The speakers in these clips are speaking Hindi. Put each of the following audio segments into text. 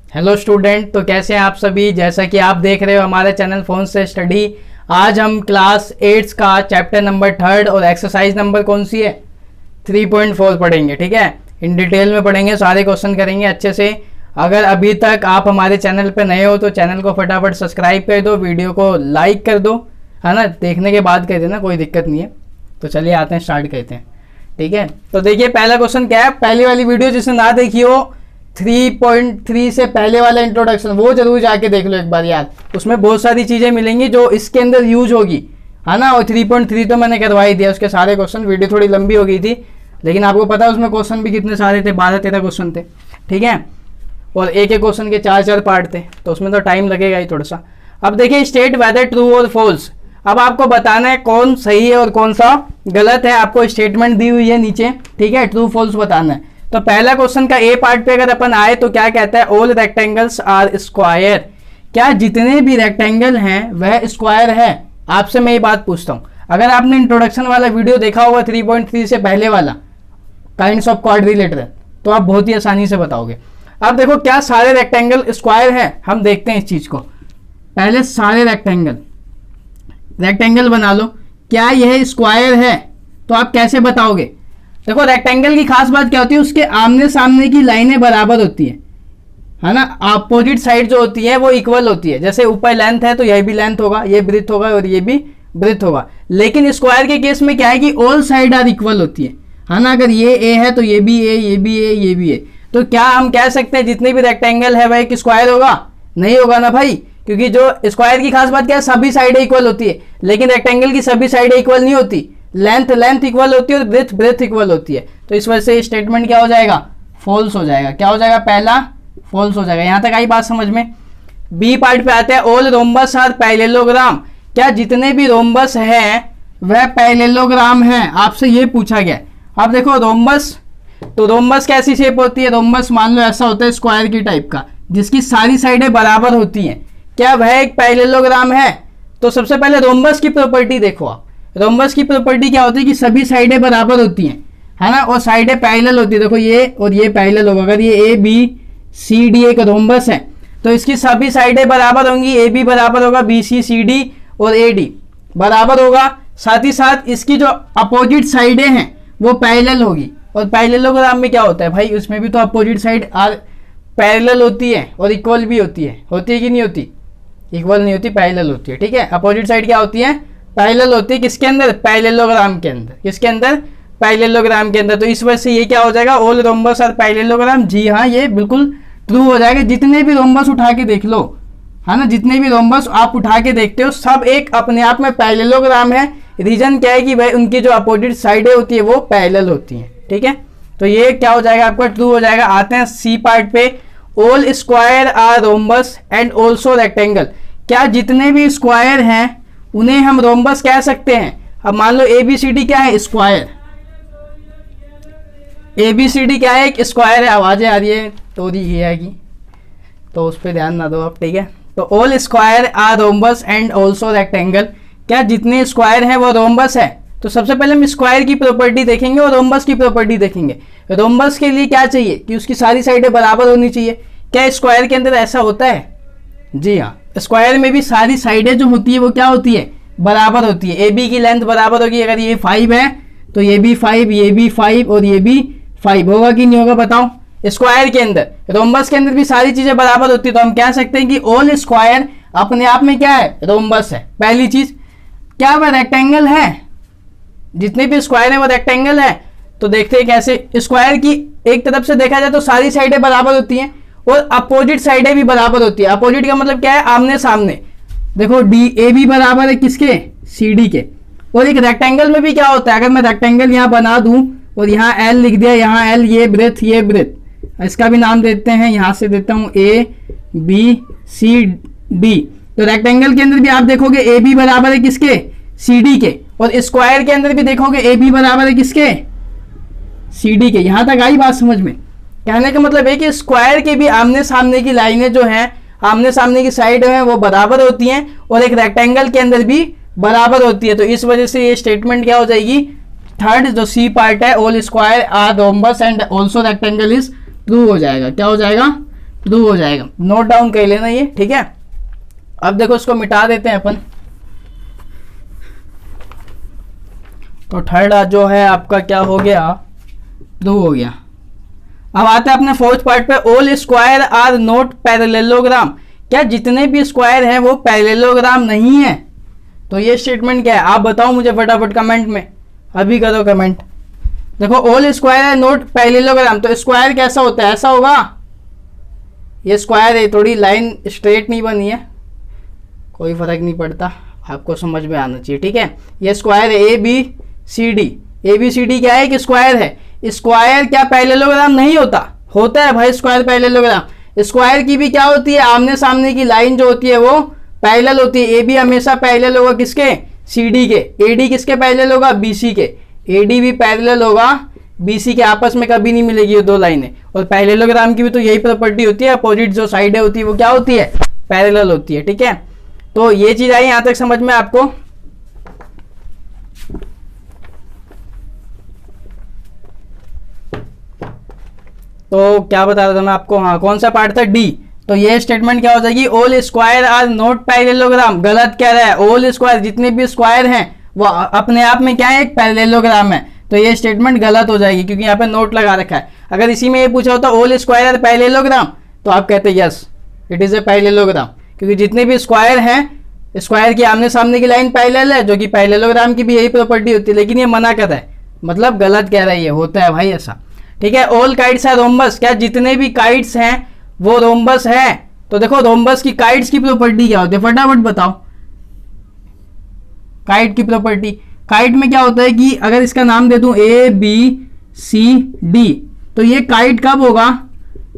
हेलो स्टूडेंट, तो कैसे हैं आप सभी। जैसा कि आप देख रहे हो हमारे चैनल फोन से स्टडी, आज हम क्लास 8 का चैप्टर नंबर 3 और एक्सरसाइज नंबर कौन सी है 3.4 पढ़ेंगे। ठीक है, इन डिटेल में पढ़ेंगे, सारे क्वेश्चन करेंगे अच्छे से। अगर अभी तक आप हमारे चैनल पर नए हो तो चैनल को फटाफट सब्सक्राइब कर दो, वीडियो को लाइक कर दो, है ना। देखने के बाद कर देना, कोई दिक्कत नहीं है। तो चलिए आते हैं, स्टार्ट करते हैं। ठीक है, तो देखिए पहला क्वेश्चन क्या है। पहली वाली वीडियो जिसने ना देखी हो 3.3 से पहले वाला इंट्रोडक्शन, वो जरूर जाके देख लो एक बार यार। उसमें बहुत सारी चीजें मिलेंगी जो इसके अंदर यूज होगी, है ना। और 3.3 तो मैंने करवा ही दिया, उसके सारे क्वेश्चन। वीडियो थोड़ी लंबी हो गई थी, लेकिन आपको पता है उसमें क्वेश्चन भी कितने सारे थे, 12-13 क्वेश्चन थे। ठीक है, और एक एक क्वेश्चन के 4-4 पार्ट थे, तो उसमें तो टाइम लगेगा ही थोड़ा सा। अब देखिए, स्टेट वेदर ट्रू और फॉल्स। अब आपको बताना है कौन सही है और कौन सा गलत है। आपको स्टेटमेंट दी हुई है नीचे, ठीक है, ट्रू फॉल्स बताना है। तो पहला क्वेश्चन का ए पार्ट पे अगर अपन आए तो क्या कहता है, ऑल रेक्टेंगल्स आर स्क्वायर। क्या जितने भी रेक्टेंगल हैं वह स्क्वायर है। आपसे मैं ये बात पूछता हूं, अगर आपने इंट्रोडक्शन वाला वीडियो देखा होगा 3.3 से पहले वाला, काइंड्स ऑफ क्वाड्रिलेटरल, तो आप बहुत ही आसानी से बताओगे। अब देखो, क्या सारे रेक्टेंगल स्क्वायर है, हम देखते हैं इस चीज को। पहले सारे रेक्टेंगल बना लो, क्या यह स्क्वायर है, तो आप कैसे बताओगे। देखो, रेक्टेंगल की खास बात क्या होती है, उसके आमने सामने की लाइनें बराबर होती है ना। अपोजिट साइड जो होती है वो इक्वल होती है। जैसे ऊपर लेंथ है तो यह भी लेंथ होगा, ये ब्रेथ होगा और ये भी ब्रेथ होगा। लेकिन स्क्वायर के केस में क्या है कि ऑल साइड आर इक्वल होती है ना। अगर ये ए है तो ये भी ए, ये भी ए, ये भी ए। तो क्या हम कह सकते हैं जितने भी रेक्टेंगल है वह एक स्क्वायर होगा? नहीं होगा ना भाई, क्योंकि जो स्क्वायर की खास बात क्या है, सभी साइडें इक्वल होती है। लेकिन रेक्टेंगल की सभी साइडें इक्वल नहीं होती, लेंथ इक्वल होती है और ब्रेथ इक्वल होती है। तो इस वजह से स्टेटमेंट क्या हो जाएगा, फॉल्स हो जाएगा। क्या हो जाएगा, पहला फॉल्स हो जाएगा। यहां तक आई बात समझ में। बी पार्ट पे आते हैं, ऑल रोम्बस आर पैरेललोग्राम। क्या जितने भी रोम्बस है वह पैरेललोग्राम है, आपसे ये पूछा गया। अब देखो रोम्बस, तो रोम्बस कैसी शेप होती है, रोम्बस मान लो ऐसा होता है स्क्वायर की टाइप का, जिसकी सारी साइडें बराबर होती हैं। क्या वह एक पैरेललोग्राम है? तो सबसे पहले रोम्बस की प्रॉपर्टी देखो आप। रोम्बस की प्रॉपर्टी क्या होती है कि सभी साइडें बराबर होती हैं, है ना, और साइडें पैरेलल होती है। देखो ये और ये पैरेलल होगा। अगर ये ए बी सी डी एक रोम्बस है तो इसकी सभी साइडें बराबर होंगी। ए बी बराबर होगा बी सी, सी डी और ए डी बराबर होगा। साथ ही साथ इसकी जो अपोजिट साइडें हैं वो पैरेलल होगी। और पैरेललोग्राम में क्या होता है भाई, उसमें भी तो अपोजिट साइड आर पैरेलल होती है और इक्वल भी होती है कि नहीं होती? इक्वल नहीं होती, पैरेलल होती है। ठीक है, अपोजिट साइड क्या होती है, पैरेलल होती है। किसके अंदर? पैरेललोग्राम के अंदर। किसके अंदर? पैरेललोग्राम के अंदर। तो इस वजह से ये क्या हो जाएगा, ऑल रोम्बस आर पैरेललोग्राम। जी हाँ, ये बिल्कुल ट्रू हो जाएगा। जितने भी रोम्बस उठा के देख लो, है ना, जितने भी रोम्बस आप उठा के देखते हो सब एक अपने आप में पैरेललोग्राम है। रीजन क्या है कि भाई उनकी जो अपोजिट साइडें होती है वो पैरेलल होती हैं। ठीक है, तो ये क्या हो जाएगा, आपका ट्रू हो जाएगा। आते हैं सी पार्ट पे, all square are rhombus and also rectangle. क्या जितने भी स्क्वायर हैं उन्हें हम रोम्बस कह सकते हैं? अब मान लो ए बी सी डी क्या है, square. A B C D क्या है, एक स्क्वायर है। आवाजें आ रही है तो दी गया की, तो उस पर ध्यान ना दो आप। ठीक है, तो all square are rhombus and also rectangle. क्या जितने स्क्वायर हैं वो रोम्बस है? तो सबसे पहले हम स्क्वायर की प्रॉपर्टी देखेंगे और रोम्बस की प्रॉपर्टी देखेंगे। रोम्बस के लिए क्या चाहिए कि उसकी सारी साइडें बराबर होनी चाहिए। क्या स्क्वायर के अंदर ऐसा होता है? जी हाँ, स्क्वायर में भी सारी साइडें जो होती है वो क्या होती है, बराबर होती है। ए बी की लेंथ बराबर होगी। अगर ये 5 है तो ये भी 5, ये भी 5 और ये भी 5 होगा कि नहीं होगा, बताओ। स्क्वायर के अंदर, रोम्बस के अंदर भी सारी चीजें बराबर होती है। तो हम कह सकते हैं कि ऑल स्क्वायर अपने आप में क्या है, रोम्बस है। पहली चीज, क्या वह रेक्टेंगल है? जितने भी स्क्वायर है वो रेक्टेंगल है। तो देखते हैं कैसे। स्क्वायर की एक तरफ से देखा जाए तो सारी साइडें बराबर होती हैं और अपोजिट साइडें भी बराबर होती है। अपोजिट का मतलब क्या है, आमने सामने। देखो डी ए भी बराबर है किसके, सी डी के। और एक रेक्टेंगल में भी क्या होता है, अगर मैं रेक्टेंगल यहाँ बना दूं और यहाँ एल लिख दिया, यहाँ एल, ये ब्रेथ, ये ब्रेथ, इसका भी नाम देते हैं, यहाँ से देता हूँ ए बी सी डी। तो रेक्टेंगल के अंदर भी आप देखोगे ए बी बराबर है किसके, सी डी के। और स्क्वायर के अंदर भी देखोगे ए बी बराबर है किसके, सी डी के। यहां तक आई बात समझ में। कहने का मतलब है कि स्क्वायर के भी आमने सामने की लाइनें जो हैं, आमने सामने की साइड है वो बराबर होती हैं और एक रेक्टेंगल के अंदर भी बराबर होती है। तो इस वजह से ये स्टेटमेंट क्या हो जाएगी, थर्ड जो सी पार्ट है, all square are rhombus and also rectangle is true हो जाएगा। क्या हो जाएगा, ट्रू हो जाएगा। नोट डाउन कर लेना ये, ठीक है। अब देखो इसको मिटा देते हैं अपन। तो थर्ड जो है आपका क्या हो गया, ट्रू हो गया। अब आते हैं अपने फोर्थ पार्ट पे, all square are not parallelogram. क्या जितने भी स्क्वायर हैं वो पैरेललोग्राम नहीं है? तो ये स्टेटमेंट क्या है आप बताओ मुझे फटाफट कमेंट में, अभी करो कमेंट। देखो all square are not parallelogram, तो स्क्वायर कैसा होता है, ऐसा होगा। ये स्क्वायर है, थोड़ी लाइन स्ट्रेट नहीं बनी है, कोई फर्क नहीं पड़ता, आपको समझ में आना चाहिए, ठीक है। ये स्क्वायर है A B C D. A B C D क्या है कि स्क्वायर है। स्क्वायर क्या पैरेललोग्राम नहीं होता? होता है भाई स्क्वायर पैरेललोग्राम। स्क्वायर की भी क्या होती है, आमने सामने की लाइन जो होती है वो पैरेलल होती है। ए बी हमेशा पैरेलल होगा किसके, सी डी के। ए डी किसके पैरेलल होगा, बी सी के। ए डी भी पैरेलल होगा बी सी के, आपस में कभी नहीं मिलेगी ये दो लाइनें। और पैरेललोग्राम की भी तो यही प्रॉपर्टी होती है, अपोजिट जो साइड होती है वो क्या होती है, पैरेलल होती है, ठीक है। तो ये चीज आई यहां तक समझ में आपको। तो क्या बता रहा था मैं आपको, हाँ कौन सा पार्ट था, डी। तो ये स्टेटमेंट क्या हो जाएगी, all square are not parallelogram. गलत कह रहा है, ऑल स्क्वायर जितने भी स्क्वायर हैं वो अपने आप में क्या है, एक पैरेललोग्राम है। तो ये स्टेटमेंट गलत हो जाएगी क्योंकि यहाँ पे नोट लगा रखा है। अगर इसी में ये पूछा होता ऑल स्क्वायर आर पैरेललोग्राम तो आप कहते yes it is a parallelogram, क्योंकि जितने भी स्क्वायर हैं, स्क्वायर की आमने सामने की लाइन पैरेलल है, जो कि पैरेललोग्राम की भी यही प्रॉपर्टी होती है। लेकिन ये मना कर रहा है, मतलब गलत कह रहा है, ये होता है भाई ऐसा, ठीक है। All kites are rhombus. क्या जितने भी काइट्स हैं वो रोम्बस है? तो देखो रोम्बस की काइट्स की प्रॉपर्टी क्या होती है, फटाफट बताओ। काइट की प्रॉपर्टी, काइट में क्या होता है कि अगर इसका नाम दे दूं ए बी सी डी, तो ये काइट कब होगा,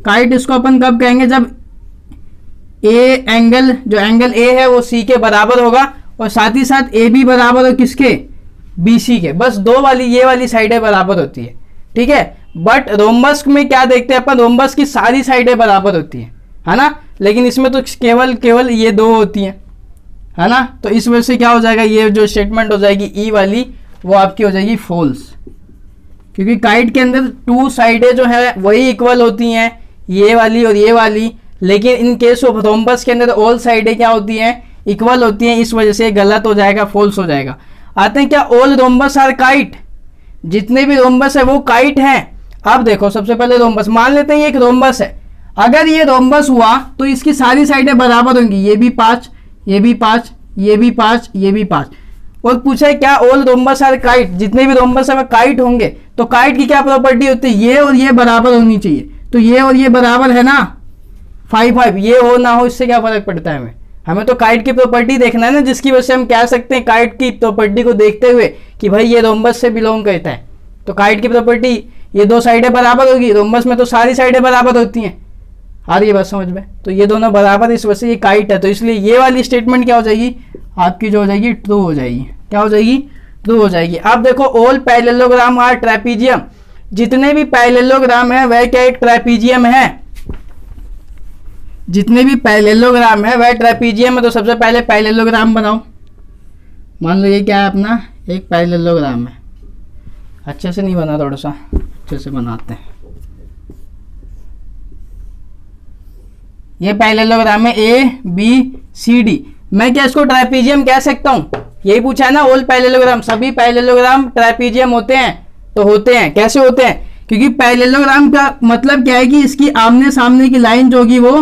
काइट इसको अपन कब कहेंगे, जब ए एंगल, जो एंगल ए है वो सी के बराबर होगा और साथ ही साथ ए बी बराबर हो किसके, बी सी के। बस दो वाली ये वाली साइडें बराबर होती है, ठीक है। बट रोम्बस में क्या देखते हैं अपन, रोम्बस की सारी साइडें बराबर होती है ना। लेकिन इसमें तो केवल ये दो होती हैं, है ना। तो इस वजह से क्या हो जाएगा, ये जो स्टेटमेंट हो जाएगी ई वाली वो आपकी हो जाएगी फॉल्स, क्योंकि काइट के अंदर टू साइडें जो है वही इक्वल होती हैं, ये वाली और ये वाली। लेकिन इन केस ऑफ रोम्बस के अंदर ऑल साइडें क्या होती हैं, इक्वल होती हैं। इस वजह से गलत हो जाएगा, फॉल्स हो जाएगा। आते हैं क्या, ऑल रोम्बस आर काइट। जितने भी रोम्बस है वो काइट हैं। अब देखो सबसे पहले रोम्बस मान लेते हैं, ये एक रोम्बस है। अगर ये रोम्बस हुआ तो इसकी सारी साइडें बराबर होंगी, ये भी 5, ये भी 5, ये भी 5, ये भी 5। और पूछा है क्या ऑल रोम्बस आर काइट, जितने भी रोम्बस है वो काइट होंगे। तो काइट की क्या प्रॉपर्टी होती है, ये और ये बराबर होनी चाहिए। तो ये और ये बराबर है ना, 5 ये हो ना हो इससे क्या फर्क पड़ता है हमें तो काइट की प्रॉपर्टी देखना है ना, जिसकी वजह से हम कह सकते हैं काइट की प्रॉपर्टी को देखते हुए कि भाई ये रोम्बस से बिलोंग करता है। तो काइट की प्रॉपर्टी, ये दो साइडें बराबर होगी, रोम्बस में तो सारी साइडें बराबर होती हैं। आ रही है बात समझ में, तो ये दोनों बराबर, इस वजह से ये काइट है। तो इसलिए ये वाली स्टेटमेंट क्या हो जाएगी आपकी, जो हो जाएगी ट्रू हो जाएगी। क्या हो जाएगी, ट्रू हो जाएगी। अब देखो ऑल पैरेललोग्राम आर ट्रेपीजियम। जितने भी पैरेललोग्राम है वह क्या एक ट्रेपीजियम है, जितने भी पैरेललोग्राम है वह ट्रेपीजियम है। तो सबसे पहले पैरेललोग्राम बनाओ। मान लो ये क्या है अपना, एक पैरेललोग्राम है। अच्छे से नहीं बना, थोड़ा सा अच्छे से बनाते हैं। ये पैरेललोग्राम है ए बी सी डी। मैं क्या इसको ट्राइपीजियम कह सकता हूं, यही पूछा है ना। ऑल पैरेललोग्राम, सभी पैरेललोग्राम ट्राइपीजियम होते हैं। तो होते हैं, कैसे होते हैं, क्योंकि पैरेललोग्राम का मतलब क्या है कि इसकी आमने सामने की लाइन जो होगी वो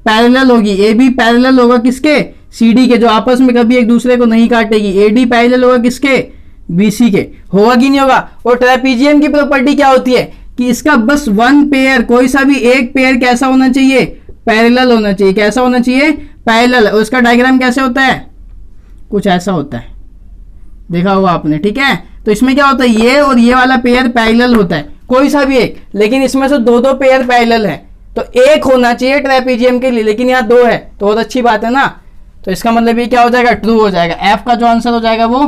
पैरेलल होगी। ए बी पैरेलल होगा किसके, सी डी के, जो आपस में कभी एक दूसरे को नहीं काटेगी। ए डी पैरेलल होगा किसके, बी सी के। होगा कि नहीं होगा। और ट्राइपीजियम की प्रॉपर्टी क्या होती है कि इसका बस वन पेयर, कोई सा भी एक पेयर कैसा होना चाहिए, पैरेलल होना चाहिए। कैसा होना चाहिए, पैरेलल। और उसका डायग्राम कैसे होता है, कुछ ऐसा होता है, देखा होगा आपने, ठीक है। तो इसमें क्या होता है, ये और ये वाला पेयर पैरेलल होता है, कोई सा भी एक। लेकिन इसमें से दो दो पेयर पैरेलल है, तो एक होना चाहिए ट्राइपीजियम के लिए, लेकिन यहाँ दो है, तो बहुत अच्छी बात है ना। तो इसका मतलब ये क्या हो जाएगा, ट्रू हो जाएगा। एफ का जो आंसर हो जाएगा वो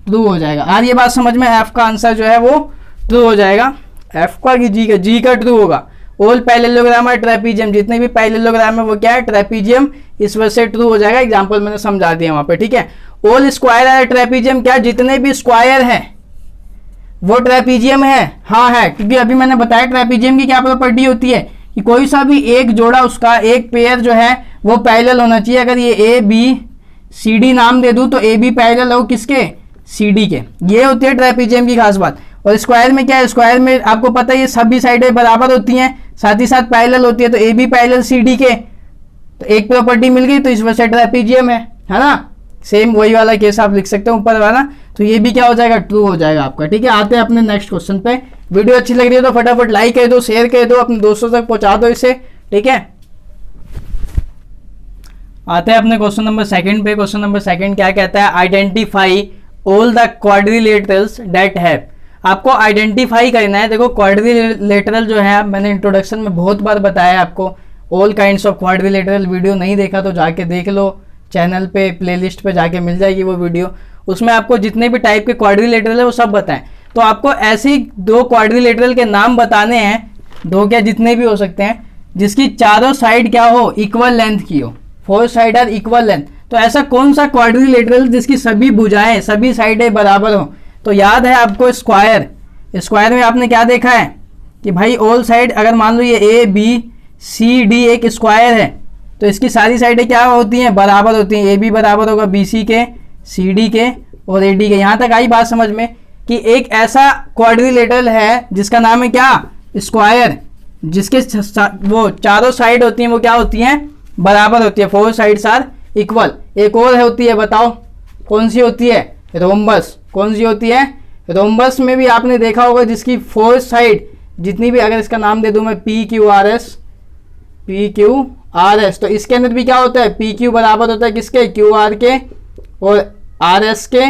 ट्रू हो जाएगा। आज ये बात समझ में, एफ का आंसर जो है वो ट्रू हो जाएगा। एफ का कि जी का ट्रू होगा। ऑल पैरेललोग्राम है ट्राइपीजियम, जितने भी पैरेललोग्राम है वो क्या है, ट्राइपीजियम। इस वजह से ट्रू हो जाएगा। एग्जांपल मैंने समझा दिया वहां पे, ठीक है। ऑल स्क्वायर है ट्राइपीजियम, क्या जितने भी स्क्वायर हैं वो ट्राइपीजियम है, हाँ है, क्योंकि अभी मैंने बताया ट्राइपीजियम की क्या प्रॉपर्टी होती है कि कोई सा भी एक जोड़ा उसका एक पेयर जो है वो पैरेलल होना चाहिए। अगर ये ए बी सी डी नाम दे दूं तो ए बी पैरेलल हो किसके, सी डी के। ये होती है ट्रेपेजियम की खास बात। और स्क्वायर में क्या है, स्क्वायर में आपको पता है ये सभी साइडें बराबर होती हैं, साथ ही साथ पैरेलल होती है। तो A B parallel C D के, तो एक प्रॉपर्टी मिल गई, तो इस वजह से ट्रेपेजियम है ना। सेम वही वाला केस आप लिख सकते हो ऊपर वाला। तो ये भी क्या हो जाएगा, ट्रू हो जाएगा आपका। ठीक है, आते हैं अपने नेक्स्ट क्वेश्चन पे। वीडियो अच्छी लग रही है तो फटाफट लाइक कर दो, शेयर कर दो, अपने दोस्तों तक पहुंचा दो इसे। ठीक है, आते हैं अपने क्वेश्चन नंबर सेकंड पे। क्वेश्चन नंबर सेकंड क्या कहता है, identify all the quadrilaterals that have. आपको आइडेंटिफाई करना है। देखो क्वाड्रिलेटरल जो है, मैंने इंट्रोडक्शन में बहुत बार बताया आपको, all kinds of quadrilateral. Video नहीं देखा तो जाके देख लो, चैनल पे प्लेलिस्ट पे जाके मिल जाएगी वो वीडियो। उसमें आपको जितने भी टाइप के क्वाड्रिलेटरल है वो सब बताएं। तो आपको ऐसी दो क्वाड्रिलेटरल के नाम बताने हैं, दो क्या जितने भी हो सकते हैं, जिसकी चारों साइड क्या हो, इक्वल लेंथ की हो, four side are equal length. तो ऐसा कौन सा क्वाड्रिलेटरल जिसकी सभी भुजाएं, सभी साइडें बराबर हो। तो याद है आपको स्क्वायर, स्क्वायर में आपने क्या देखा है कि भाई ऑल साइड, अगर मान लो ये ए बी सी डी एक स्क्वायर है तो इसकी सारी साइडें क्या होती हैं, बराबर होती हैं। ए बी बराबर होगा बी सी के, सी डी के और ए डी के। यहाँ तक आई बात समझ में कि एक ऐसा क्वाड्रिलेटरल है जिसका नाम है क्या, स्क्वायर, जिसके वो चारों साइड होती हैं वो क्या होती हैं, बराबर होती है, फोर साइड्स आर इक्वल। एक और होती है, बताओ कौन सी होती है, रोम्बस। कौन सी होती है, रोम्बस में भी आपने देखा होगा जिसकी फोर साइड जितनी भी, अगर इसका नाम दे दूं मैं P Q R S, P Q R S, तो इसके अंदर भी क्या होता है, पी क्यू बराबर होता है किसके, क्यू आर के और आर एस के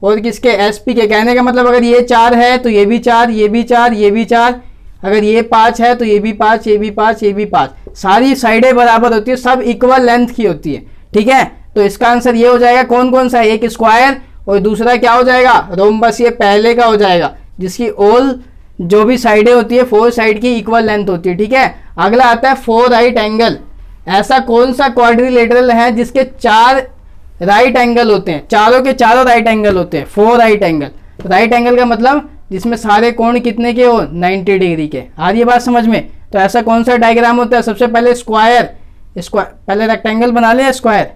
और किसके, एस पी के। कहने का मतलब अगर ये 4 है तो ये भी 4, ये भी 4, ये भी 4, अगर ये 5 है तो ये भी 5, ये भी 5, ये भी 5, सारी साइडें बराबर होती है, सब इक्वल लेंथ की होती है। ठीक है, तो इसका आंसर ये हो जाएगा। कौन कौन सा है, एक स्क्वायर और दूसरा क्या हो जाएगा, रोम्बस। ये पहले का हो जाएगा जिसकी ऑल जो भी साइडें होती है फोर साइड की इक्वल लेंथ होती है। ठीक है, अगला आता है फोर राइट एंगल। ऐसा कौन सा क्वाड्रिलेटरल है जिसके 4 राइट एंगल होते हैं, चारों के चारों राइट एंगल होते हैं, four right angle. Right angle का मतलब जिसमें सारे कोण कितने के हो, 90 डिग्री के। आ रही है बात समझ में। तो ऐसा कौन सा डायग्राम होता है, सबसे पहले स्क्वायर, पहले रेक्टेंगल बना लिया, स्क्वायर,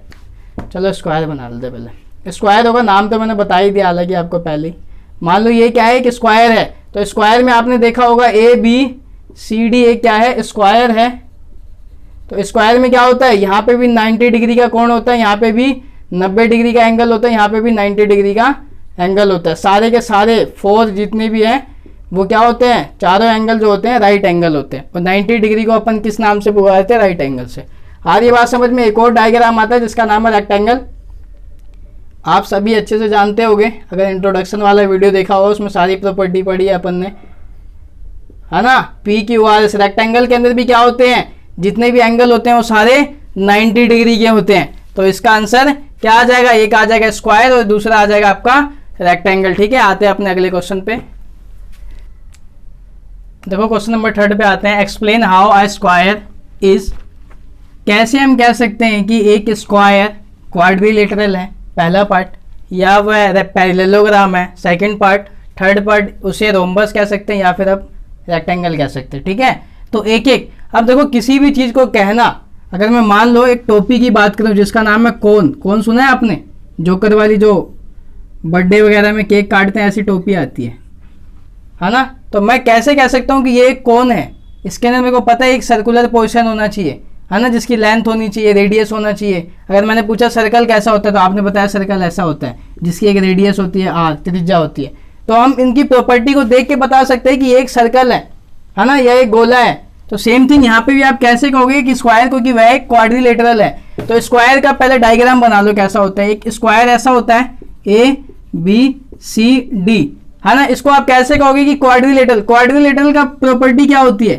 चलो स्क्वायर बना लेते पहले। स्क्वायर होगा, नाम तो मैंने बता ही दिया हालांकि आपको पहले। मान लो ये क्या है कि स्क्वायर है, तो स्क्वायर में आपने देखा होगा ए बी सी डी एक क्या है, स्क्वायर है। तो स्क्वायर में क्या होता है, यहाँ पे भी 90 डिग्री का कोण होता है, यहाँ पे भी 90 डिग्री का एंगल होता है, यहाँ पे भी 90 डिग्री का एंगल होता है। सारे के सारे फोर जितने भी हैं वो क्या होते हैं, चारों एंगल जो होते हैं राइट एंगल होते हैं। और 90 डिग्री को अपन किस नाम से बुलाते हैं, राइट एंगल से। आ रही बात समझ में। एक और डायग्राम आता है जिसका नाम है रेक्टेंगल। आप सभी अच्छे से जानते होंगे, अगर इंट्रोडक्शन वाला वीडियो देखा हो उसमें सारी प्रॉपर्टी पढ़ी है अपन ने, है ना। P Q R S, rectangle के अंदर भी क्या होते हैं, जितने भी एंगल होते हैं वो सारे 90 डिग्री के होते हैं। तो इसका आंसर क्या आ जाएगा, एक आ जाएगा स्क्वायर और दूसरा आ जाएगा आपका रेक्टेंगल। ठीक है, आते हैं अपने अगले क्वेश्चन पे। देखो क्वेश्चन नंबर 3 पे आते हैं। Explain how a square is. कैसे हम कह सकते हैं कि एक स्क्वायर क्वाड्रिलेटरल है, पहला पार्ट, या वह पैरेललोग्राम है सेकंड पार्ट, थर्ड पार्ट उसे रोम्बस कह सकते हैं, या फिर अब रेक्टेंगल कह सकते हैं। ठीक है, तो एक एक, अब देखो किसी भी चीज़ को कहना, अगर मैं मान लो एक टोपी की बात करूं जिसका नाम है कोन। कोन सुना है आपने, जोकर वाली, जो बर्थडे वगैरह में केक काटते हैं ऐसी टोपी आती है ना। तो मैं कैसे कह सकता हूं कि ये एक कोन है, इसके अंदर मेरे को पता है एक सर्कुलर पोर्शन होना चाहिए, है ना, जिसकी लेंथ होनी चाहिए, रेडियस होना चाहिए। अगर मैंने पूछा सर्कल कैसा होता है तो आपने बताया सर्कल ऐसा होता है जिसकी एक रेडियस होती है आर, त्रिज्या होती है। तो हम इनकी प्रॉपर्टी को देख के बता सकते हैं कि ये एक सर्कल है ना, यह एक गोला है। तो सेम थिंग यहाँ पे भी आप कैसे कहोगे कि स्क्वायर को, कि वह एक क्वाड्रिलेटरल है। तो स्क्वायर का पहले डायग्राम बना लो कैसा होता है। एक स्क्वायर ऐसा होता है, ए बी सी डी, है ना। इसको आप कैसे कहोगे कि क्वाड्रिलेटरल। क्वाड्रिलेटरल का प्रॉपर्टी क्या होती है,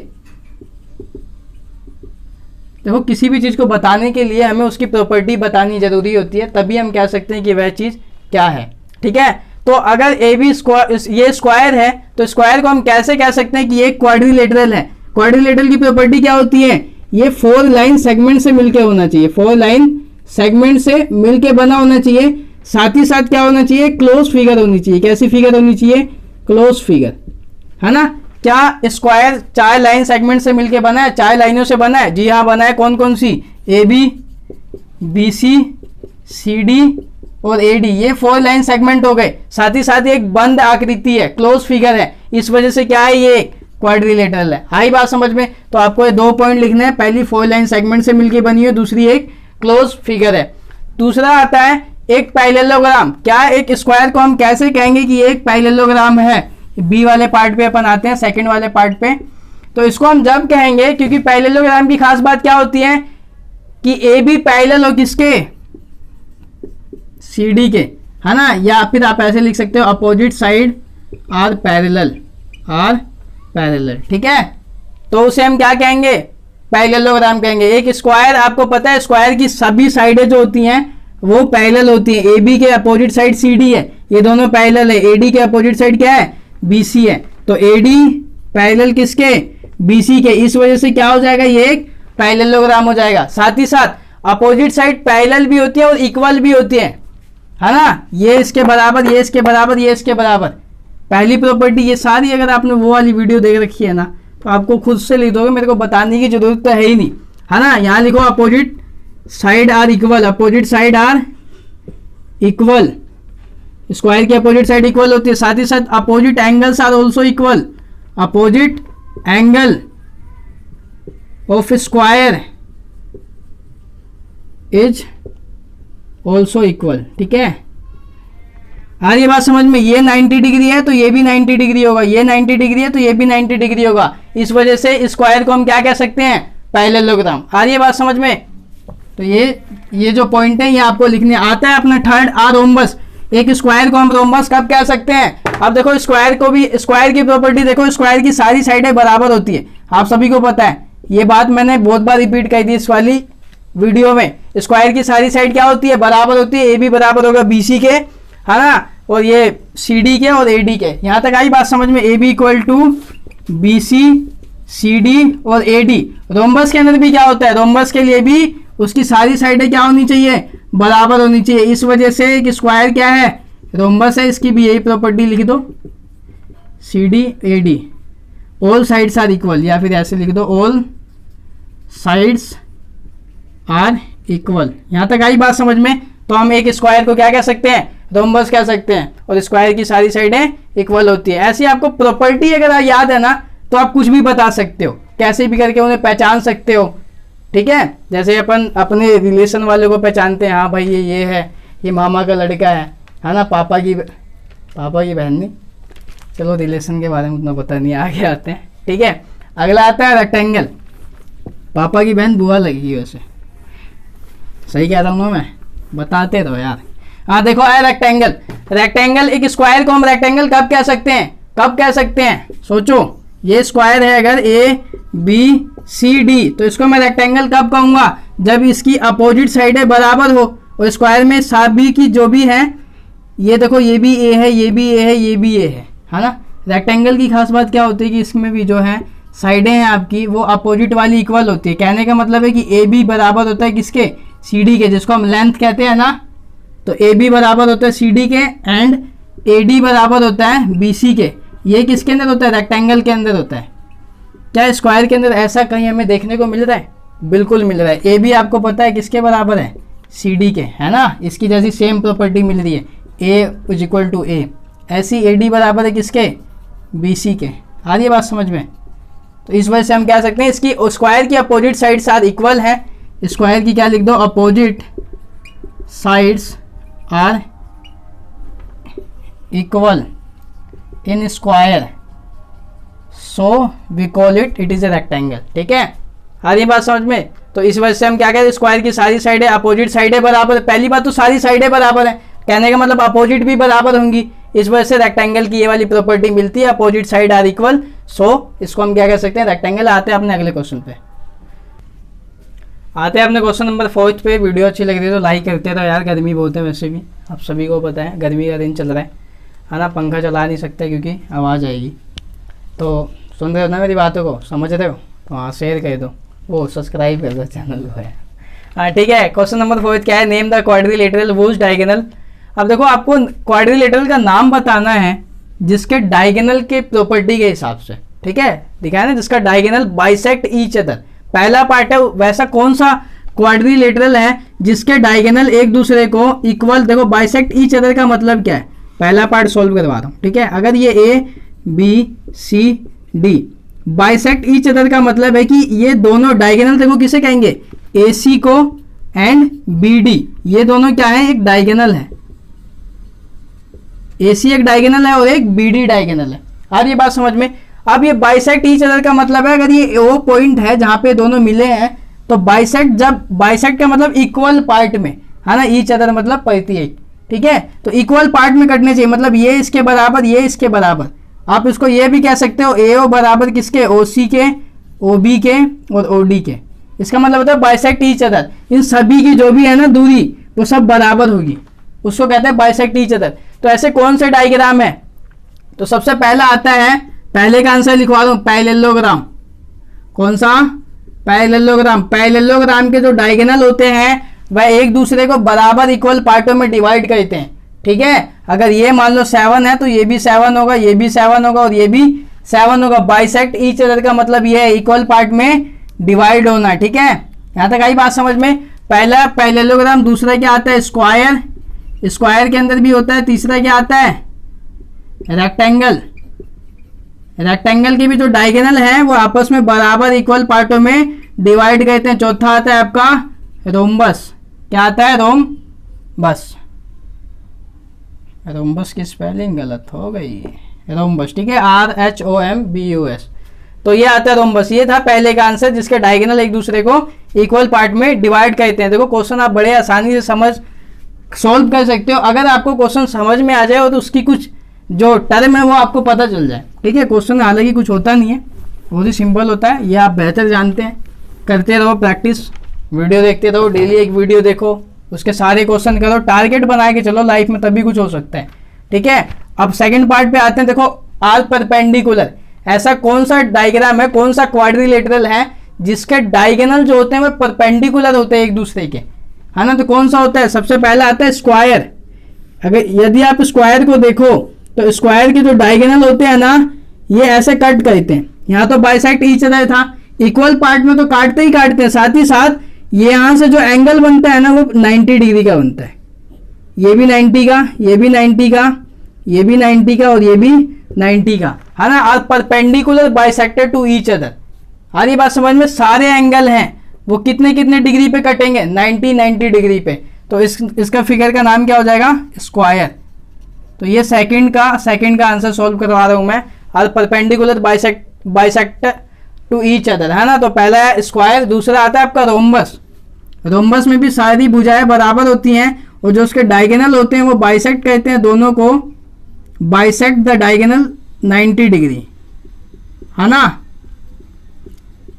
देखो किसी भी चीज को बताने के लिए हमें उसकी प्रॉपर्टी बतानी जरूरी होती है, तभी हम कह सकते हैं कि वह चीज क्या है। ठीक है, तो अगर ए बी स्क्वायर, ये स्क्वायर है, तो स्क्वायर को हम कैसे कह सकते हैं कि ये क्वाड्रिलेटरल है। क्वाड्रिलेटरल की प्रॉपर्टी क्या होती है, ये 4 लाइन सेगमेंट से मिलके होना चाहिए, 4 लाइन सेगमेंट से मिलके बना होना चाहिए। साथ ही साथ क्या होना चाहिए, क्लोज फिगर होनी चाहिए। कैसी फिगर होनी चाहिए, क्लोज फिगर, है ना। क्या स्क्वायर 4 लाइन सेगमेंट से मिलके बना है, 4 लाइनों से बना है? जी हाँ बना है। कौन कौन सी? A B, B C, C D और ए डी, ये 4 लाइन सेगमेंट हो गए। साथ ही साथ एक बंद आकृति है, क्लोज फिगर है, इस वजह से क्या है, ये क्वाड्रिलेटरल है। आई बात समझ में? तो आपको ये 2 पॉइंट लिखने हैं, पहली 4 लाइन सेगमेंट से मिलके बनी है, दूसरी एक क्लोज फिगर है। दूसरा आता है एक पैरेललोग्राम। क्या एक स्क्वायर को हम कैसे कहेंगे कि एक पैरेललोग्राम है? बी वाले पार्ट पे अपन आते हैं, सेकंड वाले पार्ट पे। तो इसको हम जब कहेंगे, क्योंकि पैरेललोग्राम की खास बात क्या होती है कि ए बी पैरेलल हो किसके? सी डी के, है ना। या फिर आप ऐसे लिख सकते हो opposite side are parallel, are parallel, ठीक है। तो उसे हम क्या कहेंगे? पैरेललोग्राम कहेंगे। एक स्क्वायर, आपको पता है स्क्वायर की सभी साइडें जो होती हैं वो पैरेलल होती हैं। ए बी के अपोजिट साइड सी डी है, ये दोनों पैरेलल है। ए डी के अपोजिट साइड क्या है? बी सी है। तो ए डी पैरेलल किसके? बी सी के। इस वजह से क्या हो जाएगा, ये एक पैरेललोग्राम हो जाएगा। साथ ही साथ अपोजिट साइड पैरेलल भी होती है और इक्वल भी होती है ना। ये इसके बराबर, ये इसके बराबर, ये इसके बराबर। पहली प्रॉपर्टी ये सारी, अगर आपने वो वाली वीडियो देख रखी है ना तो आपको खुद से लिख दोगे, मेरे को बताने की जरूरत तो है ही नहीं, है ना। यहाँ लिखो opposite side are equal, opposite side are equal. Square की अपोजिट साइड इक्वल होती है। साथ ही साथ opposite angles are also equal, opposite angle of square is also equal, ठीक है। आ रही बात समझ में? ये 90 डिग्री है तो ये भी 90 डिग्री होगा, ये 90 डिग्री है तो ये भी 90 डिग्री होगा। इस वजह से स्क्वायर को हम क्या कह सकते हैं? पैरेललोग्राम। आ रही बात समझ में? तो ये जो पॉइंट है ये आपको लिखने आता है। अपना थर्ड आ रोम्बस। एक स्क्वायर को हम रोम्बस कब कह सकते हैं? अब देखो स्क्वायर को भी, स्क्वायर की प्रॉपर्टी देखो, स्क्वायर की सारी साइडें बराबर होती है, आप सभी को पता है। ये बात मैंने बहुत बार रिपीट कर दी इस वाली वीडियो में। स्क्वायर की सारी साइड क्या होती है? बराबर होती है। ए बी बराबर होगा बी सी के, है ना, और ये सी डी के और ए डी के। यहां तक आई बात समझ में? A B equal to B C, C D और ए डी। रोम्बस के अंदर भी क्या होता है? रोम्बस के लिए भी उसकी सारी साइडें क्या होनी चाहिए? बराबर होनी चाहिए। इस वजह से एक स्क्वायर क्या है? रोम्बस है। इसकी भी यही प्रॉपर्टी लिख दो, C D A D, all sides are equal, या फिर ऐसे लिख दो ऑल साइड्स आर इक्वल। यहां तक आई बात समझ में? तो हम एक स्क्वायर को क्या कह सकते हैं? रोम्बस कह सकते हैं। और स्क्वायर की सारी साइडें इक्वल होती है। ऐसी आपको प्रॉपर्टी अगर याद है ना तो आप कुछ भी बता सकते हो, कैसे भी करके उन्हें पहचान सकते हो, ठीक है। जैसे अपन अपने रिलेशन वाले को पहचानते हैं, हाँ भाई ये है, ये मामा का लड़का है ना, पापा की बहन नहीं। चलो रिलेशन के बारे में उतना पता नहीं, आगे आते हैं, ठीक है। अगला आता है रेक्टेंगल। पापा की बहन बुआ लगेगी, वैसे सही कह रहा हूँ मैं? बताते रहो यार। हाँ देखो है रेक्टेंगल। रेक्टेंगल, एक स्क्वायर को हम रेक्टेंगल कब कह सकते हैं? कब कह सकते हैं? सोचो, ये स्क्वायर है अगर ए बी सी डी, तो इसको मैं रेक्टेंगल कब कहूंगा? जब इसकी अपोजिट साइडें बराबर हो और स्क्वायर में सभी की जो भी है, ये देखो ये भी ए है, ये भी ए है, ये भी ए है ना। रेक्टेंगल की खास बात क्या होती है कि इसमें भी जो है साइडें हैं आपकी वो अपोजिट वाली इक्वल होती है। कहने का मतलब है कि ए बी बराबर होता है किसके? सी डी के, जिसको हम लेंथ कहते हैं ना। तो ए बी बराबर होता है सी डी के एंड ए डी बराबर होता है बी सी के। ये किसके अंदर होता है? रेक्टेंगल के अंदर होता है। क्या स्क्वायर के अंदर ऐसा कहीं हमें देखने को मिल रहा है? बिल्कुल मिल रहा है। ए बी आपको पता है किसके बराबर है? सी डी के, है ना। इसकी जैसी सेम प्रॉपर्टी मिल रही है, ए इज इक्वल टू ए। ऐसी ए डी बराबर है किसके? बी सी के। आ रही है बात समझ में? तो इस वजह से हम कह सकते हैं इसकी स्क्वायर की अपोजिट साइड साथ इक्वल है। स्क्वायर की क्या लिख दो? Opposite sides are equal in square, so we call it is a rectangle, ठीक है। आ रही बात समझ में? तो इस वजह से हम क्या कहते हैं? स्क्वायर की सारी साइडें, अपोजिट साइडें बराबर। पहली बात तो सारी साइडें बराबर है, कहने का मतलब अपोजिट भी बराबर होंगी। इस वजह से रेक्टेंगल की ये वाली प्रॉपर्टी मिलती है, अपोजिट साइड आर इक्वल, सो इसको हम क्या कह सकते हैं? रेक्टेंगल। आते हैं अपने अगले क्वेश्चन पे। आते हैं अपने क्वेश्चन नंबर 4 पे। वीडियो अच्छी लग रही है तो लाइक करते रहो यार, गर्मी बहुत है, वैसे भी आप सभी को पता है गर्मी का दिन चल रहा है ना। पंखा चला नहीं सकते क्योंकि आवाज़ आएगी। तो सुन रहे हो ना मेरी बातों को, समझ रहे हो? तो हाँ शेयर कर दो, वो सब्सक्राइब कर दो चैनल को है। हाँ ठीक है। क्वेश्चन नंबर 4 क्या है? Name the quadrilateral was diagonal. अब देखो आपको क्वाड्रिलेटरल का नाम बताना है जिसके डायगोनल के प्रॉपर्टी के हिसाब से, ठीक है, दिखाया ना, जिसका डायगोनल बाइसेक्ट ईच अदर। पहला पार्ट है वैसा कौन सा क्वाड्रिलेटरल है जिसके डायगोनल एक दूसरे को इक्वल, देखो बाइसेक्ट ईच अदर का मतलब क्या है, पहला पार्ट सॉल्व करवा रहा हूं, ठीक है। अगर ये A B C D bisect each other का मतलब है कि ये दोनों डायगोनल, देखो किसे कहेंगे, ए सी को एंड बी डी, ये दोनों क्या है, एक डायगोनल है, ए सी एक डायगोनल है और एक बी डी डायगोनल है। आ रही बात समझ में। अब ये बाइसेक्ट ईच अदर का मतलब है अगर ये वो पॉइंट है जहां पे दोनों मिले हैं तो बाइसेक्ट, जब बाइसेक्ट का मतलब इक्वल पार्ट में है ना, ईच अदर मतलब प्रत्येक, ठीक है, तो इक्वल पार्ट में कटने चाहिए, मतलब ये इसके बराबर, ये इसके बराबर। आप इसको ये भी कह सकते हो ए ओ बराबर किसके, ओ सी के, ओ बी के और ओ डी के। इसका मतलब होता है बाइसेक्ट ईच अदर, इन सभी की जो भी है ना दूरी वो सब बराबर होगी, उसको कहते हैं बाइसेक्ट ईच अदर। तो ऐसे कौन से डायग्राम है, तो सबसे पहला आता है, पहले का आंसर लिखवा दूं, पैरेललोग्राम। कौन सा, पैरेललोग्राम। पैरेललोग्राम के जो डायगोनल होते हैं वह एक दूसरे को बराबर इक्वल पार्टों में डिवाइड करते हैं, ठीक है। अगर ये मान लो 7 है तो ये भी 7 होगा, ये भी 7 होगा और ये भी 7 होगा। बाइसेक्ट ईच अदर का मतलब ये है इक्वल पार्ट में डिवाइड होना, ठीक है। यहां तक आई बात समझ में। पहला पैरेललोग्राम, दूसरा क्या आता है, स्क्वायर, स्क्वायर के अंदर भी होता है। तीसरा क्या आता है, रेक्टेंगल। रेक्टेंगल के भी जो डायगोनल है वो आपस में बराबर इक्वल पार्टों में डिवाइड करते हैं। चौथा आता है आपका रोम्बस। क्या आता है, रोम्बस। रोम्बस की स्पेलिंग गलत हो गई, रोम्बस, ठीक है, RHOMBUS। तो ये आता है रोम्बस। ये था पहले का आंसर जिसके डायगोनल एक दूसरे को इक्वल पार्ट में डिवाइड करते हैं। देखो क्वेश्चन आप बड़े आसानी से समझ सॉल्व कर सकते हो अगर आपको क्वेश्चन समझ में आ जाए और तो उसकी कुछ जो टर्म है वो आपको पता चल जाए, ठीक है। क्वेश्चन हालांकि कुछ होता नहीं है, बहुत ही सिंपल होता है, ये आप बेहतर जानते हैं। करते रहो प्रैक्टिस, वीडियो देखते रहो, डेली एक वीडियो देखो, उसके सारे क्वेश्चन करो, टारगेट बना के चलो लाइफ में, तभी कुछ हो सकता है, ठीक है। अब सेकंड पार्ट पे आते हैं। देखो आर परपेंडिकुलर, ऐसा कौन सा डायग्राम है, कौन सा क्वाड्रिलेटरल है जिसके डायगोनल जो होते हैं वो परपेंडिकुलर होते हैं एक दूसरे के, है ना। तो कौन सा होता है, सबसे पहला आता है स्क्वायर। अगर यदि आप स्क्वायर को देखो तो स्क्वायर के जो डायगोनल होते हैं ना ये ऐसे कट करते हैं। यहाँ तो बाइसेक्ट ईच अदर था, इक्वल पार्ट में तो काटते ही काटते हैं, साथ ही साथ ये यहाँ से जो एंगल बनता है ना वो 90 डिग्री का बनता है। ये भी 90 का, ये भी 90 का, ये भी 90 का और ये भी 90 का, है ना। Are perpendicular bisected to each other. आ रही बात समझ में। सारे एंगल हैं वो कितने कितने डिग्री पे कटेंगे, 90 डिग्री पे। तो इसका फिगर का नाम क्या हो जाएगा, स्क्वायर। तो ये सेकंड का आंसर सॉल्व करवा रहा हूं मैं। Are perpendicular bisect to each other, है ना। तो पहला है स्क्वायर, दूसरा आता है आपका रोम्बस। रोम्बस में भी सारी भुजाएं बराबर होती हैं और जो उसके डायगोनल होते हैं वो बाइसेक्ट कहते हैं दोनों को, बाइसेक्ट द डायगोनल 90 डिग्री, है ना।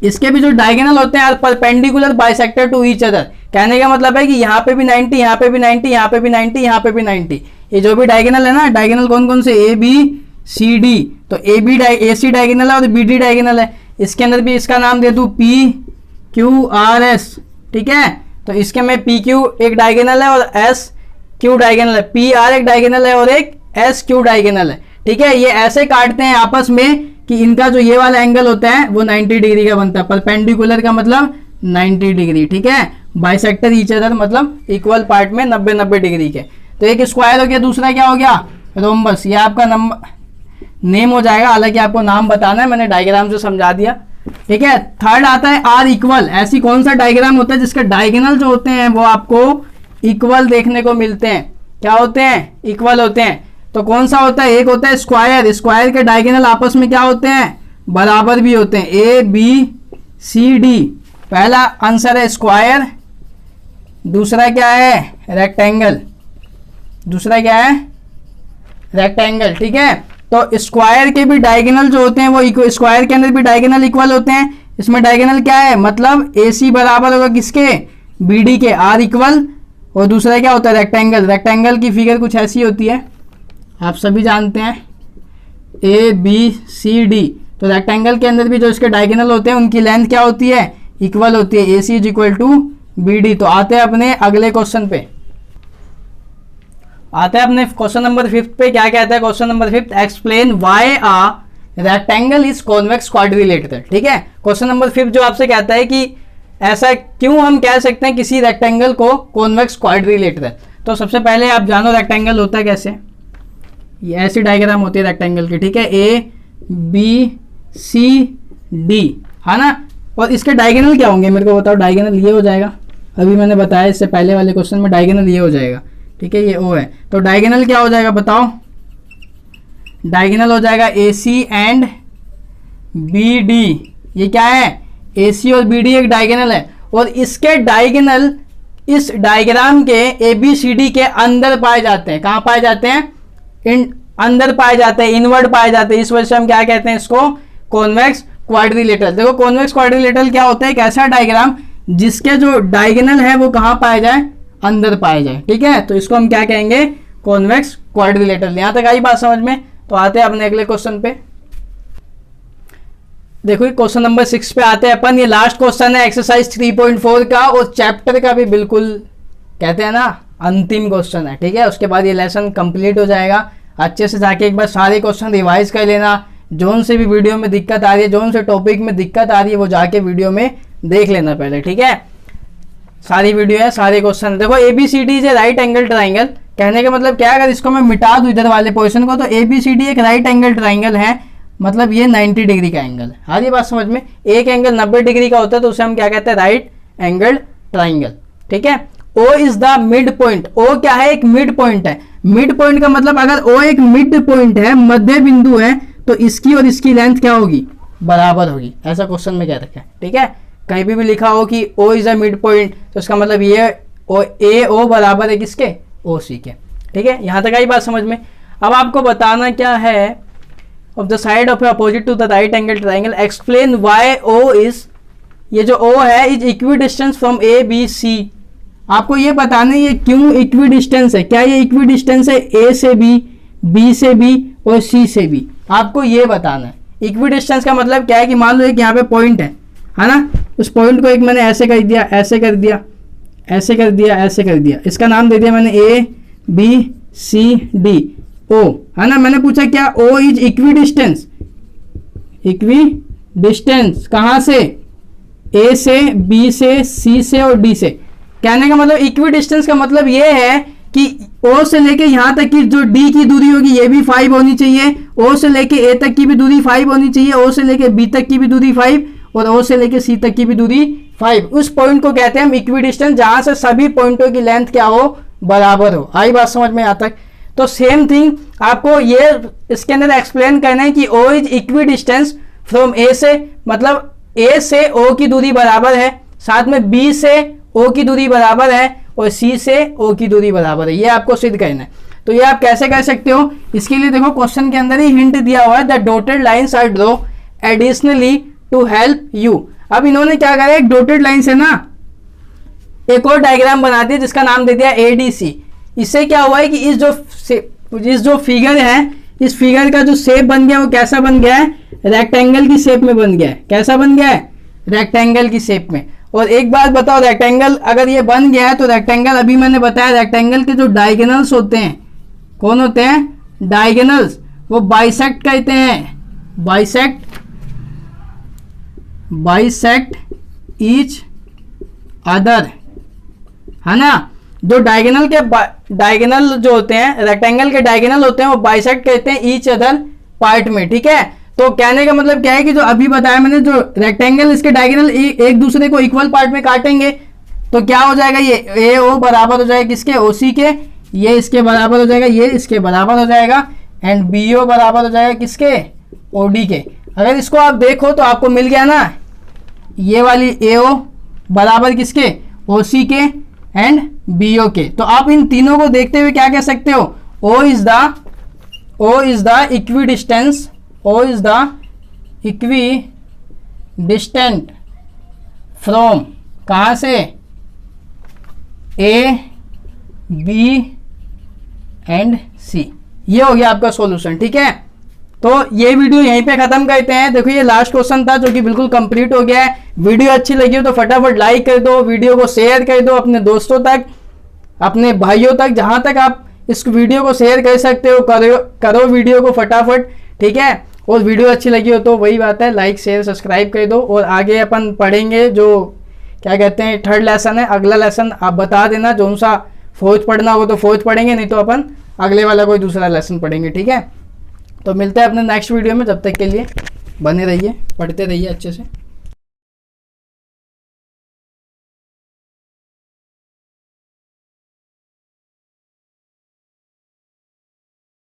इसके भी जो डायगोनल होते हैं perpendicular bisected to each other. कहने का मतलब है कि यहाँ पे भी 90, यहाँ पे भी 90, यहाँ पे भी 90, यहाँ पे भी 90। ये जो भी डायगोनल है ना, डायगोनल कौन कौन से, ए बी सी डी। तो ए सी डायगोनल है और बी डी डायगोनल है। इसके अंदर भी इसका नाम दे दूं पी क्यू आर एस, ठीक है। तो इसके में पी क्यू एक डायगोनल है और एस क्यू डायगोनल है, पी आर एक डायगोनल है और एक एस क्यू डायगोनल है, ठीक है। ये ऐसे काटते हैं आपस में कि इनका जो ये वाला एंगल होता है वो 90 डिग्री का बनता है। परपेंडिकुलर का मतलब 90 डिग्री, ठीक है। बाइसेक्टर ईच अदर मतलब इक्वल पार्ट में 90 डिग्री के। तो एक स्क्वायर हो गया, दूसरा क्या हो गया, रोम्बस। ये आपका नेम हो जाएगा, हालांकि आपको नाम बताना है, मैंने डायग्राम से समझा दिया, ठीक है। थर्ड आता है आर इक्वल। ऐसी कौन सा डायग्राम होता है जिसके डायगोनल जो होते हैं वो आपको इक्वल देखने को मिलते हैं। क्या होते हैं, इक्वल होते हैं। तो कौन सा होता है, एक होता है स्क्वायर। स्क्वायर के डायगोनल आपस में क्या होते हैं, बराबर भी होते हैं, ए बी सी डी। पहला आंसर है स्क्वायर, दूसरा क्या है, रेक्टेंगल। दूसरा क्या है, रेक्टेंगल, ठीक है। तो स्क्वायर के भी डायगोनल जो होते हैं वो स्क्वायर के अंदर भी डायगोनल इक्वल होते हैं। इसमें डायगोनल क्या है, मतलब ए सी बराबर होगा किसके, बी डी के, आर इक्वल। और दूसरा क्या होता है, रेक्टेंगल। रेक्टेंगल की फिगर कुछ ऐसी होती है, आप सभी जानते हैं, ए बी सी डी। तो रेक्टेंगल के अंदर भी जो इसके डायगोनल होते हैं उनकी लेंथ क्या होती है, इक्वल होती है, A C is equal to B D. तो आते हैं अपने अगले क्वेश्चन पे, आते हैं अपने क्वेश्चन नंबर 5 पे। क्या कहता है question number 5, explain why a rectangle is convex quadrilateral. ठीक है, क्वेश्चन नंबर 5 जो आपसे कहता है कि ऐसा क्यों हम कह सकते हैं किसी रेक्टेंगल को कॉन्वेक्स क्वाड्रिलेटरल। तो सबसे पहले आप जानो रेक्टेंगल होता है कैसे, ये ऐसी डायग्राम होती है रेक्टेंगल की। ठीक है, ए बी सी डी, है ना, और इसके डायगोनल क्या होंगे मेरे को बताओ। डायगोनल ये हो जाएगा, अभी मैंने बताया इससे पहले वाले क्वेश्चन में डायगोनल ये हो जाएगा। ठीक है, ये ओ है, तो डायगोनल क्या हो जाएगा बताओ। डायगोनल हो जाएगा ए सी एंड बी डी। ये क्या है, ए सी और बी डी एक डायगोनल है, और इसके डायगोनल इस डायग्राम के ए बी सी डी के अंदर पाए जाते हैं। कहाँ पाए जाते हैं, इन अंदर पाए जाते हैं, इनवर्ड पाए जाते हैं। इस वजह से हम क्या कहते हैं इसको, कॉन्वेक्स क्वाड्रिलेटरल। देखो कॉन्वेक्स क्वाड्रिलेटरल क्या होता है, एक ऐसा डायग्राम जिसके जो डायगोनल है वो कहाँ पाए जाए, अंदर पाए जाए। ठीक है, तो इसको हम क्या कहेंगे, कॉन्वेक्स क्वाड्रिलेटरल। यहां तक आई बात समझ में। तो आते हैं अपने अगले क्वेश्चन पे। देखो क्वेश्चन नंबर 6 पे आते हैं अपन। ये लास्ट क्वेश्चन है एक्सरसाइज 3.4 का, और चैप्टर का भी बिल्कुल कहते हैं ना अंतिम क्वेश्चन है। ठीक है, उसके बाद ये लेसन कंप्लीट हो जाएगा। अच्छे से जाके एक बार सारे क्वेश्चन रिवाइज कर लेना। जोन से भी वीडियो में दिक्कत आ रही है, जोन से टॉपिक में दिक्कत आ रही है, वो जाके वीडियो में देख लेना पहले। ठीक है, सारी वीडियो है, सारे क्वेश्चन। देखो A B C D is a right angle triangle. कहने का मतलब क्या है, अगर इसको मैं मिटा दूं इधर वाले पोर्शन को, तो ए बी सी डी एक राइट एंगल ट्राइंगल है, मतलब ये 90 डिग्री का एंगल है। हाँ, ये बात समझ में। एक एंगल 90 डिग्री का होता है तो उसे हम क्या कहते हैं, राइट एंगल ट्राइंगल। ठीक है, O is the mid point. O क्या है, एक मिड पॉइंट है। मिड पॉइंट का मतलब अगर ओ एक मिड पॉइंट है, मध्य बिंदु है, तो इसकी और इसकी लेंथ क्या होगी, बराबर होगी। ऐसा क्वेश्चन में कह रखा है। ठीक है, कहीं भी लिखा हो कि O is a mid point, तो इसका मतलब ये ओ ए ओ बराबर है किसके, ओ सी के। ठीक है, यहां तक आई बात समझ में। अब आपको बताना क्या है, of the side of opposite to the right angle triangle explain why O is, ये जो ओ है is equidistance from A B C. आपको ये बताना है ये क्यों इक्वी डिस्टेंस है। क्या ये इक्वी डिस्टेंस है ए से बी से बी और सी से बी, आपको ये बताना है। इक्वी डिस्टेंस का मतलब क्या है कि मान लो एक यहाँ पे पॉइंट है ना, उस पॉइंट को एक मैंने ऐसे कर दिया, ऐसे कर दिया, ऐसे कर दिया, ऐसे कर दिया, इसका नाम दे दिया मैंने ए बी सी डी ओ, है ना। मैंने पूछा क्या O is equidistance, equidistance कहाँ से, ए से बी से सी से और डी से। कहने का मतलब इक्वी डिस्टेंस का मतलब ये है कि ओ से लेके यहां तक की जो डी की दूरी होगी ये भी 5 होनी चाहिए, ओ से लेके ए तक की भी दूरी 5 होनी चाहिए, ओ से लेके बी तक की भी दूरी 5 और ओ से लेके सी तक की भी दूरी 5। उस पॉइंट को कहते हैं हम इक्वी डिस्टेंस, जहां से सभी पॉइंटों की लेंथ क्या हो, बराबर हो। आई बात समझ में यहाँ तक। तो सेम थिंग आपको ये इसके अंदर एक्सप्लेन करना है कि O is equidistance from A से, मतलब ए से ओ की दूरी बराबर है, साथ में बी से ओ की दूरी बराबर है और सी से ओ की दूरी बराबर है। ये आपको सिद्ध करना है। तो ये आप कैसे कर सकते हो, इसके लिए देखो क्वेश्चन के अंदर ही हिंट दिया हुआ है, the dotted lines are draw additionally to help you. अब इन्होंने क्या करा, एक डॉटेड लाइन से ना एक और डायग्राम बना दिया जिसका नाम दे दिया एडीसी। इससे क्या हुआ है कि इस जो फिगर है, इस फिगर का जो शेप बन गया वो कैसा बन गया है, रेक्टेंगल की शेप में बन गया है। कैसा बन गया है, रेक्टेंगल की शेप में। और एक बात बताओ, रेक्टेंगल अगर ये बन गया है तो रेक्टेंगल, अभी मैंने बताया रेक्टेंगल के जो डायगोनल्स होते हैं, कौन होते हैं, डायगोनल्स, वो बाइसेक्ट कहते हैं, बाइसेक्ट ईच अदर, है ना। जो डायगोनल जो होते हैं, रेक्टेंगल के डायगोनल होते हैं, वो बाइसेक्ट कहते हैं ईच अदर पार्ट में। ठीक है, तो कहने का मतलब क्या है कि जो अभी बताया मैंने, जो रेक्टेंगल इसके डायगोनल एक दूसरे को इक्वल पार्ट में काटेंगे तो क्या हो जाएगा, ये ए ओ बराबर हो जाएगा किसके, ओ सी के, ये इसके बराबर हो जाएगा, ये इसके बराबर हो जाएगा, एंड बी ओ बराबर हो जाएगा किसके, ओ डी के। अगर इसको आप देखो तो आपको मिल गया ना, ये वाली ए ओ बराबर किसके, ओ सी के एंड बी ओ के। तो आप इन तीनों को देखते हुए क्या कह सकते हो, O is the equidistance, O is the equidistant from कहाँ से, A, B एंड C। ये हो गया आपका सॉल्यूशन। ठीक है, तो ये वीडियो यहीं पे खत्म करते हैं। देखो ये लास्ट क्वेश्चन था जो कि बिल्कुल कंप्लीट हो गया है। वीडियो अच्छी लगी हो तो फटाफट लाइक कर दो, वीडियो को शेयर कर दो अपने दोस्तों तक, अपने भाइयों तक, जहां तक आप इस वीडियो को शेयर कर सकते हो करो वीडियो को फटाफट। ठीक है, और वीडियो अच्छी लगी हो तो वही बात है, लाइक शेयर सब्सक्राइब कर दो। और आगे अपन पढ़ेंगे जो क्या कहते हैं थर्ड लेसन है, अगला लेसन आप बता देना, जो सा फौज पढ़ना हो तो फौज पढ़ेंगे, नहीं तो अपन अगले वाला कोई दूसरा लेसन पढ़ेंगे, ठीक है। तो मिलते हैं अपने नेक्स्ट वीडियो में, जब तक के लिए बने रहिए, पढ़ते रहिए अच्छे से।